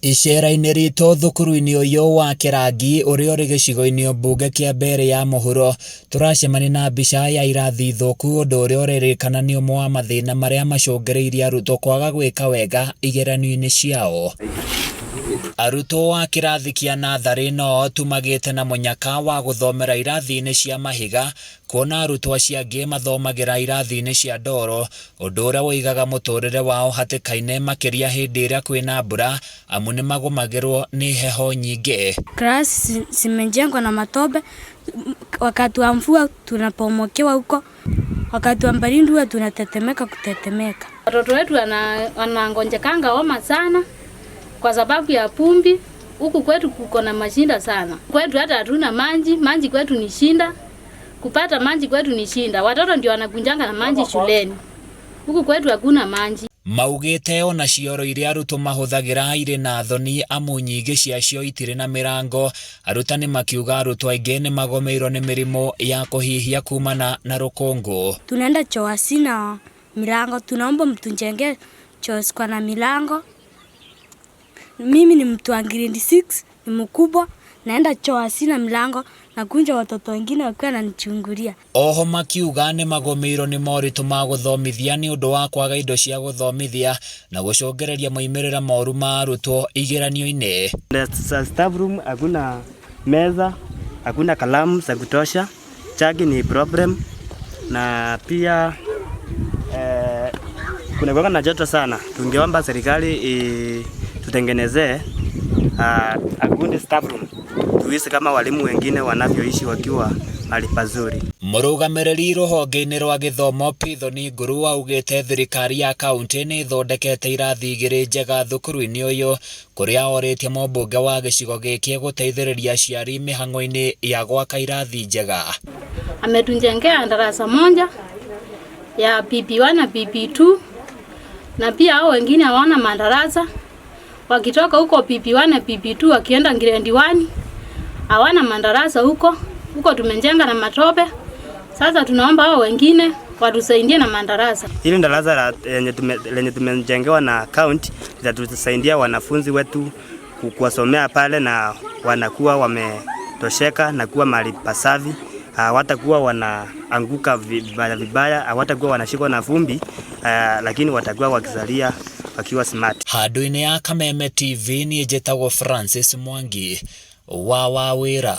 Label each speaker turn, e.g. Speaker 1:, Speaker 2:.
Speaker 1: Icera-inĩ ritũ thukuru-inĩ ũyũ wa Kĩrangi ũrĩa ũrĩ gĩcigo-inĩ mbunge kĩa Mbeere ya mũhuro, tũracemania na mbica ya irathi thũku, ũndũ ũrĩa ũrerĩkana nĩ ũmwe wa mathĩna marĩa macũngĩrĩirie arutwo kwaga gwĩka wega igeranio-inĩ ciao. Arutwo a kĩrathi kĩa natharĩ no tumagĩte na mũnyaka wa gũthomera irathi-inĩ cia mahiga, kuona arutwo acio angĩ mathomagĩra irathi-inĩ cia ndoro, ũndũ ũrĩa woigaga mũtũrĩre wao hatĩka-inĩ makĩria hĩndĩ ĩrĩa kwĩna mbura, amu nĩ magũmagĩrwo nĩ heho nyingĩ.
Speaker 2: Klasi zimejengwa na matope, wakati wa mvua tunapomokewa huko, wakati wa baridi huwa tunatetemeka. Watoto wetu wanangonjekanga homa sana kwa sababu ya pumbi. Huku kwetu kuko na mashinda sana. Kwetu hata hatuna maji kwetu ni shinda. Kupata maji kwetu ni shinda. Watoto ndio wanakunjanga na maji shuleni. Huku kwetu hakuna maji.
Speaker 1: Maugĩte ona cioro iria arutwo mahũthagĩra irĩ na thoni, amu nyingĩ ciacio itirĩ na mĩrango. Arutani makiuga arutwo aingĩ nĩ magomeirwo nĩ mĩrimũ ya kũhihia kumana na rũkũngũ.
Speaker 2: Tunaenda choo hasina milango, tunaomba mtujengee choo kwa na milango. Mimi ni mtu wa grade 6, ni mkubwa, naenda choo hasina milango, nakunja watoto wengine wakiwa wananichungulia. Oho makiuga nĩ magomeirwo nĩ moritũ ma gũthomithia nĩ ũndũ wa kwaga indo cia gũthomithia na gũcũngĩrĩria moimĩrĩra moru ma arutwo igeranio-inĩ.
Speaker 3: Staff room hakuna meza, hakuna kalamu za kutosha, chaki ni problem, na pia kuna na joto sana. Tungeomba serikali tutengenezee a staff room, tuishi kama walimu wengine wanavyoishi wakiwa hali pazuri.
Speaker 1: Mũrũgamĩrĩri rũhonge-inĩ rwa gĩthomo Pithoni Nguru augĩte thirikari ya kaunti nĩ ĩthondekete irathi igĩrĩ njega thukuru-inĩ ũyũ, kũrĩa orĩtie mũmbunge wa gĩcigo gĩkĩ gũteithĩrĩria aciari mĩhang'o-inĩ ya gwaka irathi njega.
Speaker 4: Ametujengea darasa moja ya PP1 na PP2, na pia hao wengine hawana madarasa. Wakitoka huko PP1 na PP2 wakienda grade 1 hawana madarasa huko tumejenga na matope. Sasa tunaomba hao wengine watusaidie na madarasa.
Speaker 3: Hili darasa lenye tumejengewa na county litatusaidia wanafunzi wetu kuwasomea pale, na wanakuwa wametosheka na kuwa mahali pasafi. Hawatakuwa wanaanguka vibaya, hawatakuwa wanashikwa na vumbi, lakini watakuwa wakizalia wakiwa smart.
Speaker 1: Handũ-inĩ ya Kameme TV niĩ njĩtagwo Francis Mwangi wa Wawĩra.